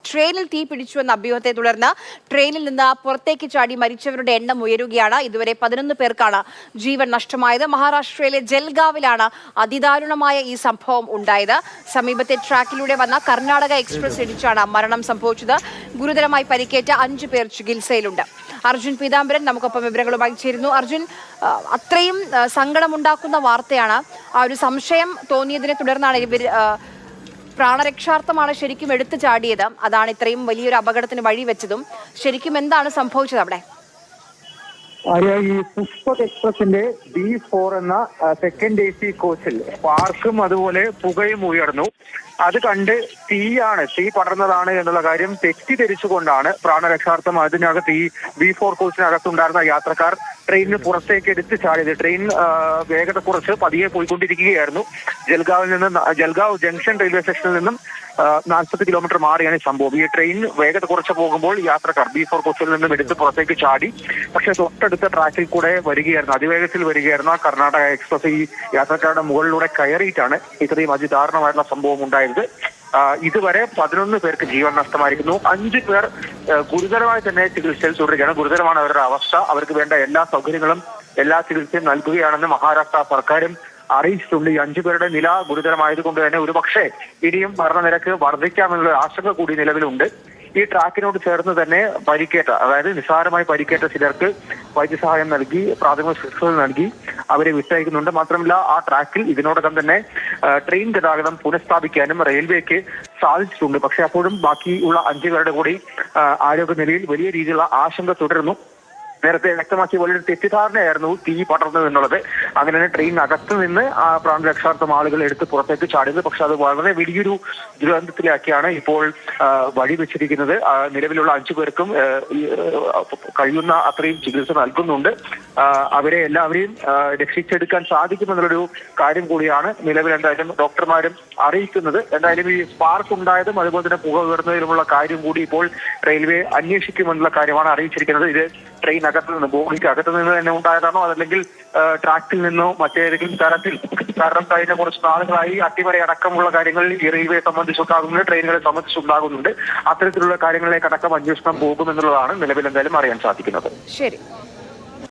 ട്രെയിനിൽ തീ പിടിച്ചുവെന്ന അഭ്യൂഹത്തെ തുടർന്ന് ട്രെയിനിൽ നിന്ന് പുറത്തേക്ക് ചാടി മരിച്ചവരുടെ എണ്ണം ഉയരുകയാണ്. ഇതുവരെ 11 പേർക്കാണ് ജീവൻ നഷ്ടമായത്. മഹാരാഷ്ട്രയിലെ ജൽഗാവിലാണ് അതിദാരുണമായ ഈ സംഭവം ഉണ്ടായത്. സമീപത്തെ ട്രാക്കിലൂടെ വന്ന കർണാടക എക്സ്പ്രസ് ഇടിച്ചാണ് മരണം സംഭവിച്ചത്. ഗുരുതരമായി പരിക്കേറ്റ 5 പേർ ചികിത്സയിലുണ്ട്. അർജുൻ പീതാംബരൻ നമുക്കൊപ്പം വിവരങ്ങളുമായി ചേരുന്നു. അർജുൻ, അത്രയും സങ്കടമുണ്ടാക്കുന്ന വാർത്തയാണ്. ആ ഒരു സംശയം തോന്നിയതിനെ തുടർന്നാണ് ഇവർ പ്രാണരക്ഷാർത്ഥമാണ് ശരിക്കും എടുത്തു ചാടിയത്. അതാണ് ഇത്രയും വലിയൊരു അപകടത്തിന് വഴിവെച്ചതും. ശരിക്കും എന്താണ് സംഭവിച്ചത് അവിടെ? ഈ പുഷ്പക് എക്സ്പ്രസിന്റെ B4 എന്ന സെക്കൻഡ് AC കോച്ചിൽ സ്പാർക്കും അതുപോലെ പുകയും ഉയർന്നു. അത് കണ്ട് തീ പടർന്നതാണ് എന്നുള്ള കാര്യം തെറ്റിദ്ധരിച്ചുകൊണ്ടാണ് പ്രാണരക്ഷാർത്ഥം അതിനകത്ത് ഈ B4 കോച്ചിനകത്തുണ്ടായിരുന്ന യാത്രക്കാർ ട്രെയിനിന് പുറത്തേക്ക് എടുത്തു ചാടിയത്. ട്രെയിൻ വേഗത കുറച്ച് പതിയെ പോയിക്കൊണ്ടിരിക്കുകയായിരുന്നു. ജൽഗാവ് ജംഗ്ഷൻ റെയിൽവേ സ്റ്റേഷനിൽ നിന്നും 40 കിലോമീറ്റർ മാറിയാണ് ഈ സംഭവം. ഈ ട്രെയിൻ വേഗത കുറച്ച് പോകുമ്പോൾ യാത്രക്കാർ B4 കോച്ചിൽ നിന്നും എടുത്ത് പുറത്തേക്ക് ചാടി. പക്ഷെ തൊട്ടടുത്ത ട്രാക്കിൽ കൂടെ വരികയായിരുന്നു, അതിവേഗത്തിൽ വരികയായിരുന്ന കർണാടക എക്സ്പ്രസ് ഈ യാത്രക്കാരുടെ മുകളിലൂടെ കയറിയിട്ടാണ് ഇത്രയും അതിദാരുണമായിട്ടുള്ള സംഭവം ഉണ്ടായത്. ഇതുവരെ 11 പേർക്ക് ജീവൻ നഷ്ടമായിരിക്കുന്നു. 5 പേർ ഗുരുതരമായി തന്നെ ചികിത്സയിൽ തുടരുകയാണ്. ഗുരുതരമാണ് അവരുടെ അവസ്ഥ. അവർക്ക് വേണ്ട എല്ലാ സൗകര്യങ്ങളും എല്ലാ ചികിത്സയും നൽകുകയാണെന്ന് മഹാരാഷ്ട്ര സർക്കാരും അറിയിച്ചിട്ടുണ്ട്. ഈ 5 പേരുടെ നില ഗുരുതരമായതുകൊണ്ട് തന്നെ ഒരുപക്ഷെ ഇനിയും മരണനിരക്ക് വർദ്ധിക്കാമെന്നുള്ള ആശങ്ക കൂടി നിലവിലുണ്ട്. ഈ ട്രാക്കിനോട് ചേർന്ന് തന്നെ പരിക്കേറ്റ, അതായത് നിസ്സാരമായി പരിക്കേറ്റ ചിലർക്ക് വൈദ്യസഹായം നൽകി, പ്രാഥമിക ശുശ്രൂഷ നൽകി അവരെ വിട്ടയക്കുന്നുണ്ട്. മാത്രമല്ല ആ ട്രാക്കിൽ ഇതിനോടകം തന്നെ ട്രെയിൻ ഗതാഗതം പുനഃസ്ഥാപിക്കാനും റെയിൽവേക്ക് സാധിച്ചിട്ടുണ്ട്. പക്ഷെ അപ്പോഴും ബാക്കിയുള്ള 5 പേരുടെ കൂടി ആരോഗ്യനിലയിൽ വലിയ രീതിയിലുള്ള ആശങ്ക തുടരുന്നു. നേരത്തെ വ്യക്തമാക്കിയ വലിയൊരു തെറ്റിദ്ധാരണയായിരുന്നു തീ പടർന്നു എന്നുള്ളത്. അങ്ങനെ തന്നെ ട്രെയിനകത്ത് നിന്ന് പ്രാണരക്ഷാർത്ഥം ആളുകൾ എടുത്ത് പുറത്തേക്ക് ചാടിയത്. പക്ഷെ അത് വളരെ വലിയൊരു ദുരന്തത്തിലാക്കിയാണ് ഇപ്പോൾ വഴി വെച്ചിരിക്കുന്നത്. നിലവിലുള്ള 5 പേർക്കും കഴിയുന്ന അത്രയും ചികിത്സ നൽകുന്നുണ്ട്. അവരെ എല്ലാവരെയും രക്ഷിച്ചെടുക്കാൻ സാധിക്കുമെന്നുള്ളൊരു കാര്യം കൂടിയാണ് നിലവിൽ എന്തായാലും ഡോക്ടർമാരും അറിയിക്കുന്നത്. എന്തായാലും ഈ സ്പാർക്ക് ഉണ്ടായതും അതുപോലെ തന്നെ പുക ഉയർന്നതിലുമുള്ള കാര്യം കൂടി ഇപ്പോൾ റെയിൽവേ അന്വേഷിക്കുമെന്നുള്ള കാര്യമാണ് അറിയിച്ചിരിക്കുന്നത്. ഇത് ട്രെയിൻ അകത്ത് നിന്ന്, ബോഗിക്ക് അകത്ത് നിന്ന് തന്നെ ഉണ്ടായതാണോ അതല്ലെങ്കിൽ ട്രാക്കിൽ നിന്നോ മറ്റേതെങ്കിലും തരത്തിൽ? കാരണം കഴിഞ്ഞ കുറച്ച് നാളുകളായി അട്ടിമറി അടക്കമുള്ള കാര്യങ്ങൾ ഈ റെയിൽവേ സംബന്ധിച്ചുണ്ടാകുന്നുണ്ട്, ട്രെയിനുകളെ സംബന്ധിച്ചുണ്ടാകുന്നുണ്ട്. അത്തരത്തിലുള്ള കാര്യങ്ങളിലേക്ക് അടക്കം അന്വേഷണം പോകുമെന്നുള്ളതാണ് നിലവിൽ എന്തായാലും അറിയാൻ സാധിക്കുന്നത്. ശരി.